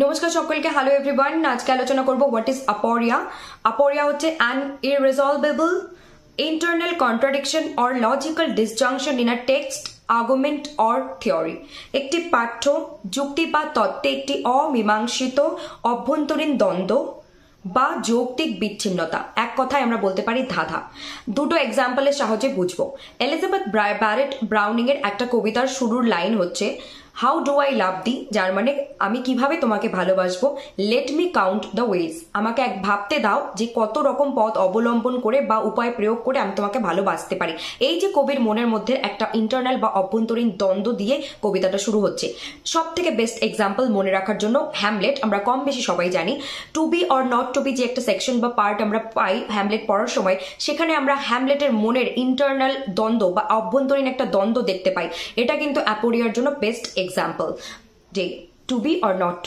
নমস্কার সকলকে, hello everyone. আজকে আলোচনা করব হোয়াট ইজ আপোরিয়া। আপোরিয়া হচ্ছে an irresolvable internal contradiction or logical disjunction in a text, argument or theory. একটি পাঠ্য, যুক্তি বা তত্ত্বে একটি অমীমাংসিত অভ্যন্তরীণ দ্বন্দ্ব বা যৌক্তিক বিচ্ছিন্নতা, এক কথায় আমরা বলতে পারি ধাঁধা। দুটো এক্সাম্পলের সাহায্যে বুঝবো। এলিজাবেথ ব্যারেট ব্রাউনিং এর একটা কবিতার শুরুর লাইন হচ্ছে হাউ ডু আই লাভ দি, যার মানে আমি কিভাবে তোমাকে ভালোবাসবো। Let me count the ways, আমাকে এক ভাবতে দাও যে কত রকম পথ অবলম্বন করে বা উপায় প্রয়োগ করে আমি তোমাকে ভালোবাসতে পারি। এই যে কবির মনের মধ্যে একটা ইন্টারনাল বা অভ্যন্তরীণ দ্বন্দ্ব দিয়ে কবিতাটা শুরু হচ্ছে। সব থেকে বেস্ট এক্সাম্পল মনে রাখার জন্য হ্যামলেট, আমরা কম বেশি সবাই জানি। To be or not to be যে একটা সেকশন বা পার্ট আমরা পাই হ্যামলেট পড়ার সময়, সেখানে আমরা হ্যামলেটের মনের ইন্টারনাল দ্বন্দ্ব বা অভ্যন্তরীণ একটা দ্বন্দ্ব দেখতে পাই। এটা কিন্তু আপোরিয়ার জন্য বেস্ট এক্সাম্পল, যে টু বি অর নট।